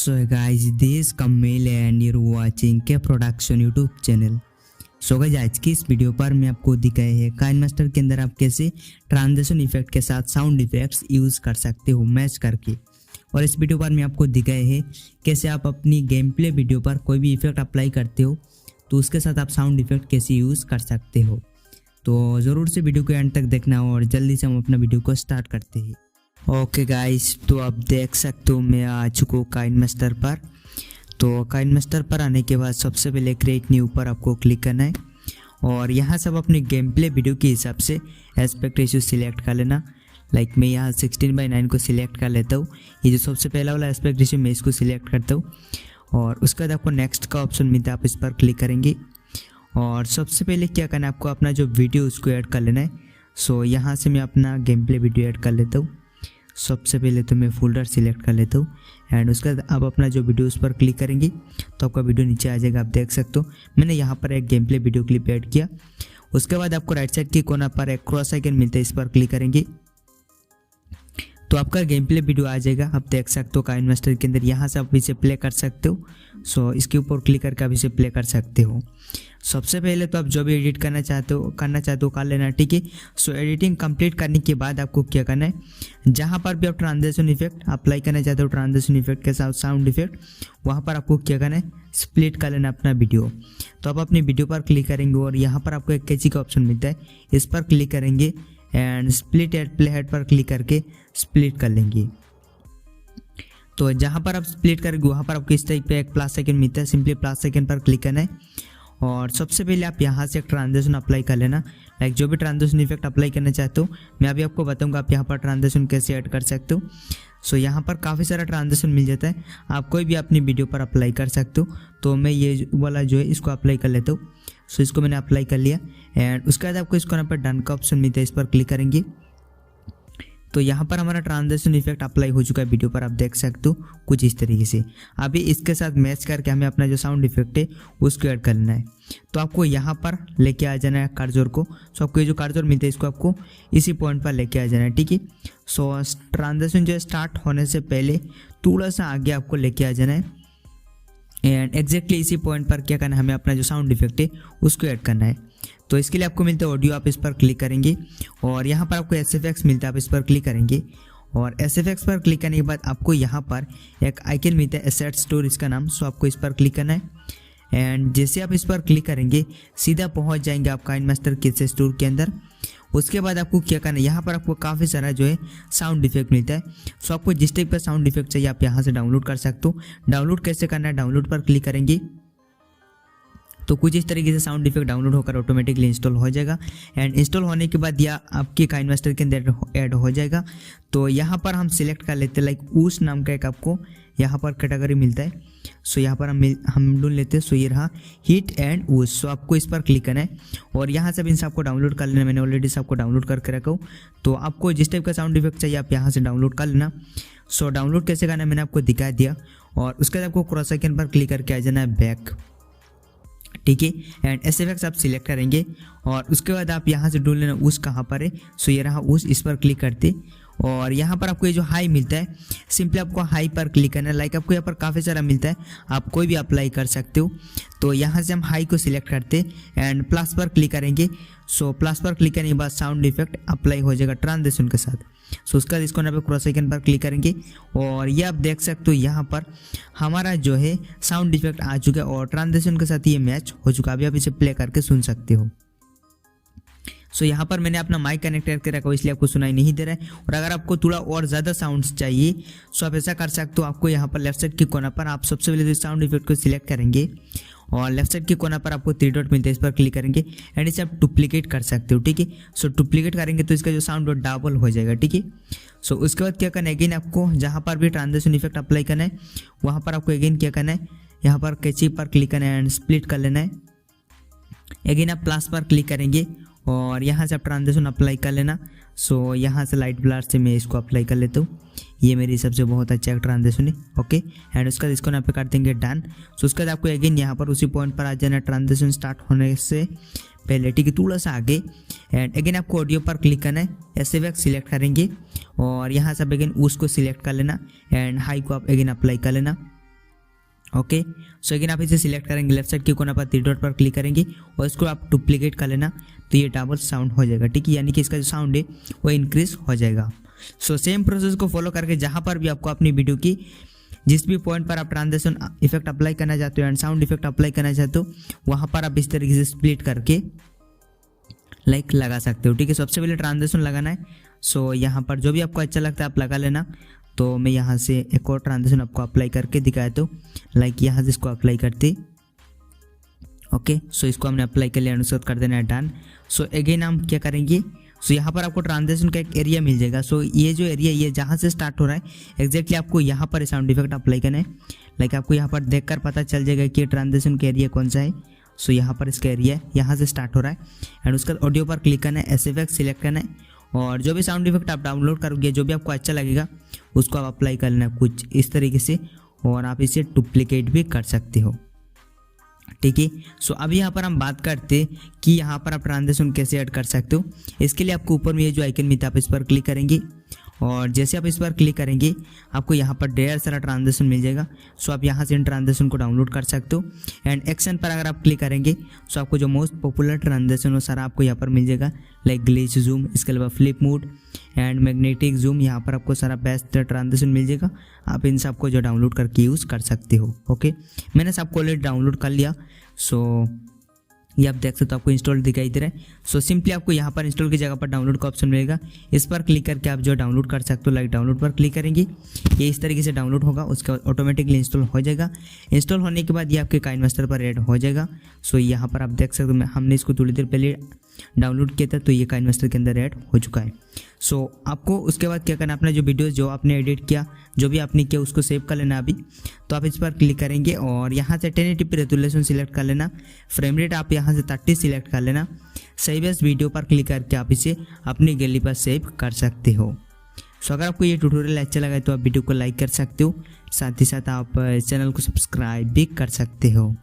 So guys, this Kamil and you're watching के production YouTube channel. So guys, आज की इस वीडियो पर मैं आपको दिखाया है काइनमास्टर के अंदर आप कैसे ट्रांजिशन इफेक्ट के साथ साउंड इफेक्ट्स यूज़ कर सकते हो मैच करके। और इस वीडियो पर मैं आपको दिखाया है कैसे आप अपनी गेम प्ले वीडियो पर कोई भी इफेक्ट अप्लाई करते हो तो उसके साथ आप साउंड इफेक्ट कैसे यूज़ कर सकते हो। तो ज़रूर से वीडियो को एंड तक देखना और जल्दी से हम अपना वीडियो को स्टार्ट करते हैं। ओके गाइस, तो आप देख सकते हो मैं आ चुका हूँ काइनमास्टर पर। तो काइनमास्टर पर आने के बाद सबसे पहले क्रिएट न्यू पर आपको क्लिक करना है और यहाँ से आप अपनी गेम प्ले वीडियो के हिसाब से एस्पेक्ट रेशियो सिलेक्ट कर लेना। लाइक मैं यहाँ 16:9 को सिलेक्ट कर लेता हूँ। ये जो सबसे पहला वाला एस्पेक्ट रेशियो मैं इसको सिलेक्ट करता हूँ और उसके बाद आपको नेक्स्ट का ऑप्शन मिलता है, आप इस पर क्लिक करेंगे और सबसे पहले क्या करना है, आपको अपना जो वीडियो उसको ऐड कर लेना है। सो यहाँ से मैं अपना गेम प्ले वीडियो ऐड कर लेता हूँ। सबसे पहले तो मैं फोल्डर सिलेक्ट कर लेता हूँ एंड उसके बाद आप अपना जो वीडियो उस पर क्लिक करेंगे तो आपका वीडियो नीचे आ जाएगा। आप देख सकते हो मैंने यहाँ पर एक game play video clip add किया। उसके बाद आपको राइट साइड के कोना पर एक क्रॉस आइकन मिलता है, इस पर क्लिक करेंगे तो आपका गेम प्ले वीडियो आ जाएगा। आप देख सकते हो काइनमास्टर के अंदर, यहाँ से आप इसे प्ले कर सकते हो। सो इसके ऊपर क्लिक करके आप इसे प्ले कर सकते हो। सबसे पहले तो आप जो भी एडिट करना चाहते हो कर लेना, ठीक है। सो एडिटिंग कंप्लीट करने के बाद आपको क्या करना है, जहाँ पर भी आप ट्रांजिशन इफेक्ट अप्लाई करना चाहते हो, ट्रांजिशन इफेक्ट के साथ साउंड इफेक्ट, वहाँ पर आपको क्या करना है, स्प्लिट कर लेना अपना वीडियो। तो आप अपनी वीडियो पर क्लिक करेंगे और यहाँ पर आपको एक कैची का ऑप्शन मिलता है, इस पर क्लिक करेंगे and split at play head पर क्लिक करके स्प्लिट कर लेंगे। तो जहाँ पर आप स्प्लिट करेंगे वहाँ पर आपको इस टाइप पे एक प्लस आइकन मिलता है, सिंपली प्लस आइकन पर क्लिक करना है और सबसे पहले आप यहाँ से एक ट्रांजिशन अप्लाई कर लेना। लाइक जो भी ट्रांजिशन इफेक्ट अप्लाई करना चाहते हो मैं अभी आपको बताऊंगा आप यहाँ पर ट्रांजिशन कैसे ऐड कर सकते हो। सो यहाँ पर काफ़ी सारा ट्रांजिशन मिल जाता है, आप कोई भी अपनी वीडियो पर अप्लाई कर सकते हो। तो मैं ये वाला जो है इसको अप्लाई कर लेता हूँ। सो इसको मैंने अप्लाई कर लिया एंड उसके बाद आपको इसको यहाँ पर डन का ऑप्शन मिलता है, इस पर क्लिक करेंगे तो यहाँ पर हमारा ट्रांजिशन इफेक्ट अप्लाई हो चुका है वीडियो पर। आप देख सकते हो कुछ इस तरीके से। अभी इसके साथ मैच करके हमें अपना जो साउंड इफेक्ट है उसको ऐड करना है। तो आपको यहाँ पर लेके आ जाना है कर्सर को। सो आपको ये जो कर्सर मिलता है इसको आपको इसी पॉइंट पर लेके आ जाना है, ठीक है। सो ट्रांजिशन जो स्टार्ट होने से पहले थोड़ा सा आगे आपको लेके आ जाना है एंड एग्जैक्टली इसी पॉइंट पर क्या करना है, हमें अपना जो साउंड इफेक्ट है उसको ऐड करना है। तो इसके लिए आपको मिलता है ऑडियो, आप इस पर क्लिक करेंगे और यहाँ पर आपको SFX मिलता है, आप इस पर क्लिक करेंगे और SFX पर क्लिक करने के बाद आपको यहाँ पर एक आइकन मिलता है एसेट स्टोर इसका नाम। सो आपको इस पर क्लिक करना है एंड जैसे आप इस पर क्लिक करेंगे सीधा पहुँच जाएंगे आप काइनमास्टर काइसे स्टोर के अंदर। उसके बाद आपको क्या करना है, यहाँ पर आपको काफ़ी सारा जो है साउंड इफेक्ट मिलता है। सो आपको जिस टाइप का साउंड इफेक्ट चाहिए आप यहाँ से डाउनलोड कर सकते हो। डाउनलोड कैसे करना है, डाउनलोड पर क्लिक करेंगे तो कुछ इस तरीके से साउंड इफेक्ट डाउनलोड होकर ऑटोमेटिकली इंस्टॉल हो जाएगा एंड इंस्टॉल होने के बाद यह आपके काइनमास्टर के अंदर ऐड हो जाएगा। तो यहाँ पर हम सिलेक्ट कर लेते हैं, लाइक उस नाम का एक आपको यहाँ पर कैटेगरी मिलता है। सो यहाँ पर हम ढूंढ लेते हैं। सो ये रहा हिट एंड उस। सो आपको इस पर क्लिक करना है और यहाँ से भी इन सबको डाउनलोड कर लेना। मैंने ऑलरेडी सबको डाउनलोड करके रखा हूँ। तो आपको जिस टाइप का साउंड इफेक्ट चाहिए आप यहाँ से डाउनलोड कर लेना। सो डाउनलोड कैसे करना है मैंने आपको दिखा दिया और उसके बाद आपको क्रॉस आइकन पर क्लिक करके आ जाना है बैक, ठीक है। एंड SFX आप सिलेक्ट करेंगे और उसके बाद आप यहाँ से ढूंढ लेना उस कहाँ पर है। सो ये रहा उस, इस पर क्लिक करते और यहाँ पर आपको ये जो हाई मिलता है सिंपली आपको हाई पर क्लिक करना है। लाइक आपको यहाँ पर काफ़ी सारा मिलता है, आप कोई भी अप्लाई कर सकते हो। तो यहाँ से हम हाई को सिलेक्ट करते एंड प्लस पर क्लिक करेंगे। सो प्लस पर क्लिक करने के बाद साउंड इफेक्ट अप्लाई हो जाएगा ट्रांजिशन के साथ। सो उसका इसको यहाँ पे क्रॉस आइकन पर क्लिक करेंगे और ये आप देख सकते हो यहाँ पर हमारा जो है साउंड इफेक्ट आ चुका है और ट्रांजिशन के साथ ये मैच हो चुका है। अभी आप इसे प्ले करके सुन सकते हो। सो यहाँ पर मैंने अपना माइक कनेक्ट करके रखा इसलिए आपको सुनाई नहीं दे रहा है। और अगर आपको थोड़ा और ज़्यादा साउंड्स चाहिए सो आप ऐसा कर सकते हो। आपको यहाँ पर लेफ्ट साइड के कोना पर आप सबसे पहले तो साउंड इफेक्ट को सिलेक्ट करेंगे और लेफ्ट साइड के कोना पर आपको 3 डॉट मिलता है, इस पर क्लिक करेंगे एंड इसे आप डुप्लीकेट कर सकते हो, ठीक है। सो डुप्लीकेट करेंगे तो इसका जो साउंड है डबल हो जाएगा, ठीक है। सो उसके बाद क्या करना है, अगेन आपको जहाँ पर भी ट्रांजिशन इफेक्ट अप्लाई करना है वहाँ पर आपको अगेन क्या करना है, यहाँ पर कैची पर क्लिक करना है एंड स्प्लिट कर लेना है। अगेन आप प्लस पर क्लिक करेंगे और यहाँ से आप ट्रांजिशन अप्लाई कर लेना। सो यहाँ से लाइट ब्लर से मैं इसको अप्लाई कर लेता हूँ। ये मेरी सबसे बहुत अच्छा ट्रांजिशन है, ओके। एंड उसका इसको यहाँ पे कर देंगे डन। सो उसके बाद आपको अगेन यहाँ पर उसी पॉइंट पर आ जाना ट्रांजिशन स्टार्ट होने से पहले, ठीक है, थोड़ा सा आगे। एंड अगेन आपको ऑडियो पर क्लिक करना है, SFX सिलेक्ट करेंगे और यहाँ से अगेन उसको सिलेक्ट कर लेना एंड हाई को आप अगेन अप्लाई कर लेना। ओके। सो अगेन आप इसे सिलेक्ट करेंगे, लेफ्ट साइड के कोना पर 3 डॉट पर क्लिक करेंगे और इसको आप डुप्लीकेट कर लेना, तो ये डबल साउंड हो जाएगा, ठीक है, यानी कि इसका जो साउंड है वो इंक्रीज हो जाएगा। सो सेम प्रोसेस को फॉलो करके जहाँ पर भी आपको अपनी वीडियो की जिस भी पॉइंट पर आप ट्रांजिशन इफेक्ट अप्लाई करना चाहते हो एंड साउंड इफेक्ट अप्लाई करना चाहते हो वहाँ पर आप इस तरीके से स्प्लिट करके लाइक लगा सकते हो, ठीक है। सबसे पहले ट्रांजिशन लगाना है। सो यहाँ पर जो भी आपको अच्छा लगता है आप लगा लेना। तो मैं यहाँ से एक और ट्रांजिशन आपको अप्लाई करके दिखाया, तो लाइक यहाँ से इसको अप्लाई करते, ओके। सो इसको हमने अप्लाई कर लिया, उसके बाद कर देना है डन। सो अगेन हम क्या करेंगे, सो यहाँ पर आपको ट्रांजिशन का एक एरिया मिल जाएगा। सो ये जो एरिया ये जहाँ से स्टार्ट हो रहा है एग्जैक्टली आपको यहाँ पर साउंड इफेक्ट अप्लाई करना है। लाइक आपको यहाँ पर देखकर पता चल जाएगा कि ट्रांजिशन का एरिया कौन सा है। सो यहाँ पर इसका एरिया यहाँ से स्टार्ट हो रहा है एंड उसका ऑडियो पर क्लिक करना है, एस इफेक्ट सिलेक्ट करना है और जो भी साउंड इफेक्ट आप डाउनलोड करोगे जो भी आपको अच्छा लगेगा उसको आप अप्लाई कर लेना कुछ इस तरीके से, और आप इसे डुप्लीकेट भी कर सकते हो, ठीक है। सो अब यहाँ पर हम बात करते कि यहाँ पर आप ट्रांजिशन कैसे ऐड कर सकते हो। इसके लिए आपको ऊपर में ये जो आइकन मिलता है आप इस पर क्लिक करेंगे और जैसे आप इस पर क्लिक करेंगे आपको यहाँ पर ढेर सारा ट्रांजिशन मिल जाएगा। सो आप यहाँ से इन ट्रांजिशन को डाउनलोड कर सकते हो एंड एक्शन पर अगर आप क्लिक करेंगे सो आपको जो मोस्ट पॉपुलर ट्रांजिशन वो सारा आपको यहाँ पर मिल जाएगा, लाइक ग्लिच जूम, इसके अलावा flip mode and magnetic zoom. यहाँ पर आपको सारा बेस्ट ट्रांजिशन मिल जाएगा, आप इन सबको जो डाउनलोड करके यूज़ कर सकते हो, ओके। मैंने सबको ऑलरेडी डाउनलोड कर लिया। सो ये आप देख सकते हो आपको इंस्टॉल दिखाई दे रहा है। सो सिंपली आपको यहाँ पर इंस्टॉल की जगह पर डाउनलोड का ऑप्शन मिलेगा, इस पर क्लिक करके आप जो डाउनलोड कर सकते हो, लाइक डाउनलोड पर क्लिक करेंगे ये इस तरीके से डाउनलोड होगा, उसके बाद ऑटोमेटिकली इंस्टॉल हो जाएगा। इंस्टॉल होने के बाद ये आपके काइनमास्टर पर ऐड हो जाएगा। सो यहाँ पर आप देख सकते हो हमने इसको थोड़ी देर पहले डाउनलोड किया था तो ये काइनमास्टर के अंदर ऐड हो चुका है। सो आपको उसके बाद क्या करना, अपना जो वीडियो जो आपने एडिट किया जो भी आपने किया उसको सेव कर लेना। अभी तो आप इस पर क्लिक करेंगे और यहाँ से 1080p रेजोल्यूशन सिलेक्ट कर लेना, फ्रेम रेट आप यहाँ से 30 सिलेक्ट कर लेना, सेव एज वीडियो पर क्लिक करके आप इसे अपनी गैलरी पर सेव कर सकते हो। सो अगर आपको ये ट्यूटोरियल अच्छा लगा तो आप वीडियो को लाइक कर सकते हो, साथ ही साथ आप चैनल को सब्सक्राइब भी कर सकते हो।